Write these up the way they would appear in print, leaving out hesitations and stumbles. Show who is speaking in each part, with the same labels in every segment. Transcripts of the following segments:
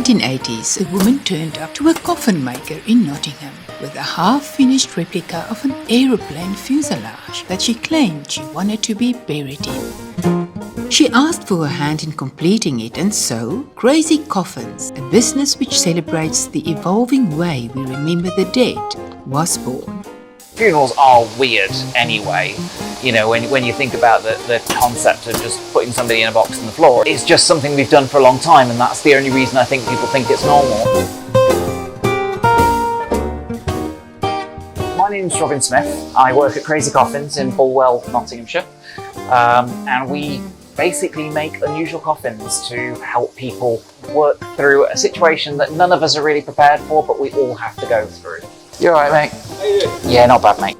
Speaker 1: 1980s, a woman turned up to a coffin maker in Nottingham with a half-finished replica of an aeroplane fuselage that she claimed she wanted to be buried in. She asked for her hand in completing it, and so Crazy Coffins, a business which celebrates the evolving way we remember the dead, was born.
Speaker 2: Funerals are weird anyway. You know, when you think about the concept of just putting somebody in a box on the floor, it's just something we've done for a long time, and that's the only reason I think people think it's normal. My name's Robin Smith. I work at Crazy Coffins in Bulwell, Nottinghamshire, and we basically make unusual coffins to help people work through a situation that none of us are really prepared for, but we all have to go through. You alright, mate?
Speaker 3: How you doing?
Speaker 2: Yeah, not bad, mate.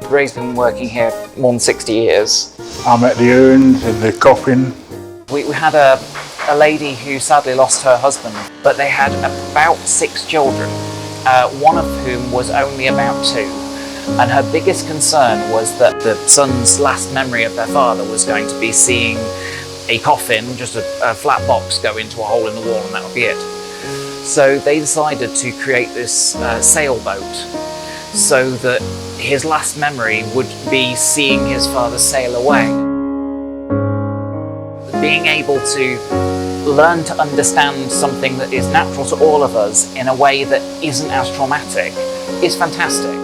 Speaker 2: Ray's been working here more than 60 years.
Speaker 3: I'm at the urns and the coffin.
Speaker 2: We had a lady who sadly lost her husband, but they had about 6 children, one of whom was only about 2. And her biggest concern was that the son's last memory of their father was going to be seeing a coffin, just a flat box, go into a hole in the wall, and that would be it. So they decided to create this sailboat so that his last memory would be seeing his father sail away. Being able to learn to understand something that is natural to all of us in a way that isn't as traumatic is fantastic.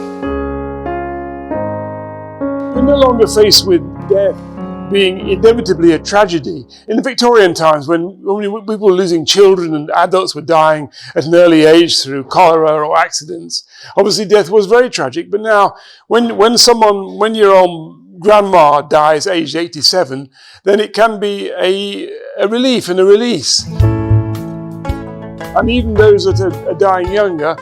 Speaker 4: We're no longer faced with death being inevitably a tragedy. In the Victorian times, when people were losing children and adults were dying at an early age through cholera or accidents, obviously death was very tragic. But now, when your own grandma dies aged 87, then it can be a relief and a release. And even those that are dying younger,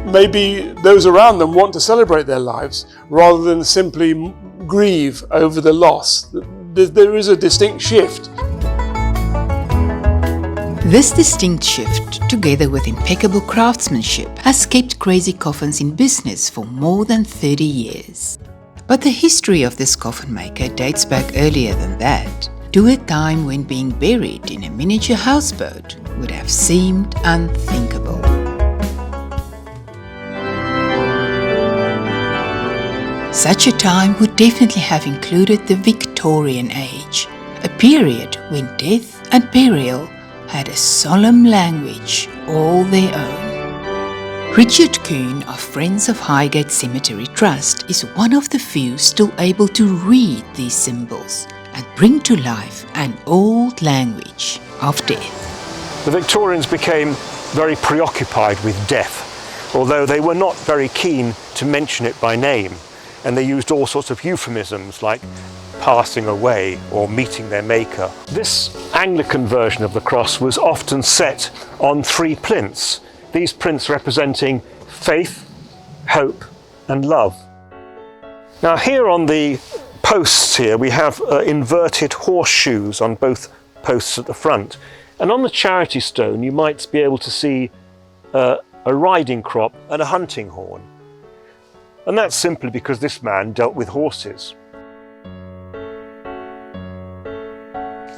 Speaker 4: maybe those around them want to celebrate their lives rather than simply grieve over the loss. There is a distinct shift.
Speaker 1: This distinct shift, together with impeccable craftsmanship, has kept Crazy Coffins in business for more than 30 years. But the history of this coffin maker dates back earlier than that, to a time when being buried in a miniature houseboat would have seemed unthinkable. Such a time would definitely have included the Victorian age, a period when death and burial had a solemn language all their own. Richard Kuhn of Friends of Highgate Cemetery Trust is one of the few still able to read these symbols and bring to life an old language of death.
Speaker 5: The Victorians became very preoccupied with death, although they were not very keen to mention it by name. And they used all sorts of euphemisms like passing away or meeting their maker. This Anglican version of the cross was often set on 3 plinths, these plinths representing faith, hope and love. Now here on the posts here we have inverted horseshoes on both posts at the front, and on the charity stone you might be able to see a riding crop and a hunting horn. And that's simply because this man dealt with horses.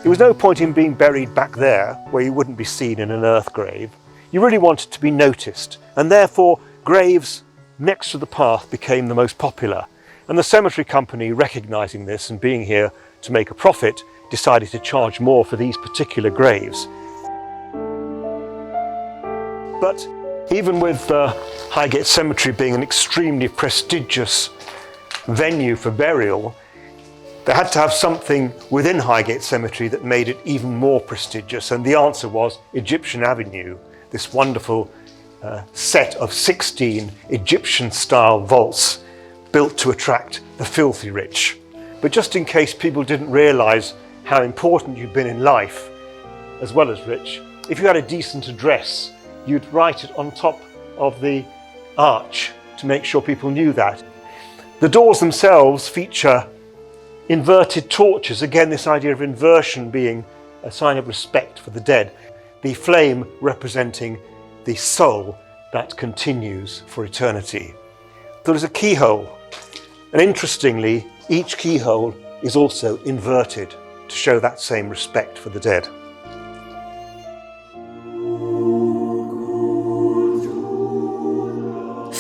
Speaker 5: There was no point in being buried back there, where you wouldn't be seen in an earth grave. You really wanted to be noticed, and therefore graves next to the path became the most popular. And the cemetery company, recognising this and being here to make a profit, decided to charge more for these particular graves. But even with Highgate Cemetery being an extremely prestigious venue for burial, they had to have something within Highgate Cemetery that made it even more prestigious, and the answer was Egyptian Avenue, this wonderful set of 16 Egyptian-style vaults built to attract the filthy rich. But just in case people didn't realise how important you'd been in life, as well as rich, if you had a decent address, you'd write it on top of the arch to make sure people knew that. The doors themselves feature inverted torches, again this idea of inversion being a sign of respect for the dead, the flame representing the soul that continues for eternity. There is a keyhole, and interestingly each keyhole is also inverted to show that same respect for the dead.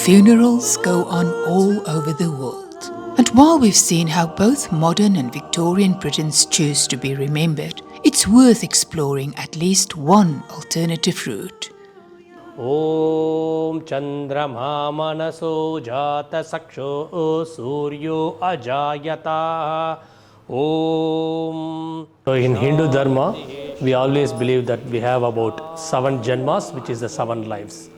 Speaker 1: Funerals go on all over the world. And while we've seen how both modern and Victorian Britons choose to be remembered, it's worth exploring at least one alternative route.
Speaker 6: ॐ चन्द्रमा मनसो जातसक्षो सूर्यो अजायता ॐ. So in Hindu Dharma, we always believe that we have about 7 janmas, which is the 7 lives.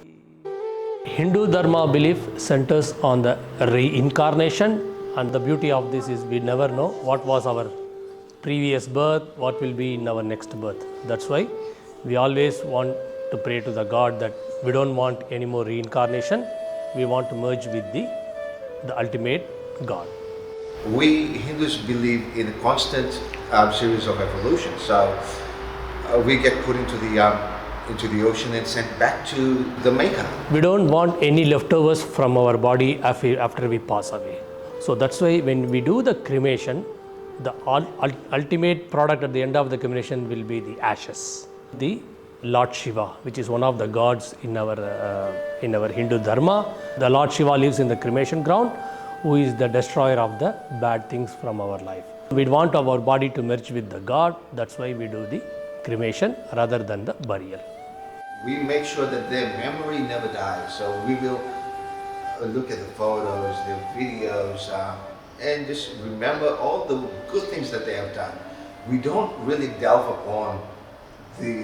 Speaker 6: Hindu Dharma belief centers on the reincarnation, and the beauty of this is we never know what was our previous birth, what will be in our next birth. That's why we always want to pray to the God that we don't want any more reincarnation. We want to merge with the ultimate God.
Speaker 7: We Hindus believe in a constant series of evolution. So we get put into the ocean and sent back to the maker.
Speaker 6: We don't want any leftovers from our body after we pass away. So that's why when we do the cremation, the ultimate product at the end of the cremation will be the ashes. The Lord Shiva, which is one of the gods in our Hindu Dharma. The Lord Shiva lives in the cremation ground, who is the destroyer of the bad things from our life. We want our body to merge with the God. That's why we do the cremation rather than the burial.
Speaker 7: We make sure that their memory never dies. So we will look at the photos, the videos, and just remember all the good things that they have done. We don't really delve upon the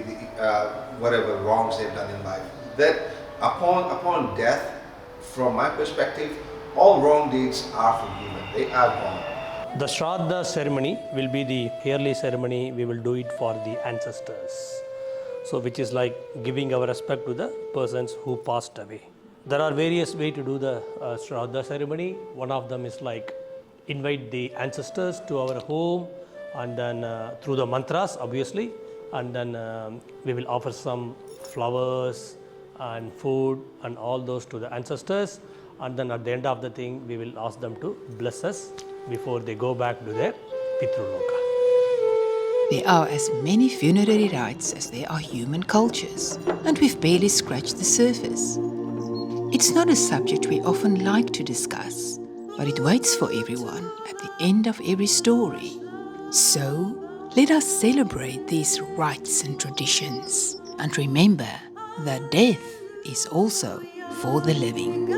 Speaker 7: whatever wrongs they've done in life. That upon death, from my perspective, all wrong deeds are forgiven. They are gone.
Speaker 6: The Shraddha ceremony will be the yearly ceremony. We will do it for the ancestors. So which is like giving our respect to the persons who passed away. There are various ways to do the Shraddha ceremony. One of them is like invite the ancestors to our home, and then through the mantras obviously, and then we will offer some flowers and food and all those to the ancestors, and then at the end of the thing we will ask them to bless us before they go back to their Pitruloka.
Speaker 1: There are as many funerary rites as there are human cultures, and we've barely scratched the surface. It's not a subject we often like to discuss, but it waits for everyone at the end of every story. So, let us celebrate these rites and traditions, and remember that death is also for the living.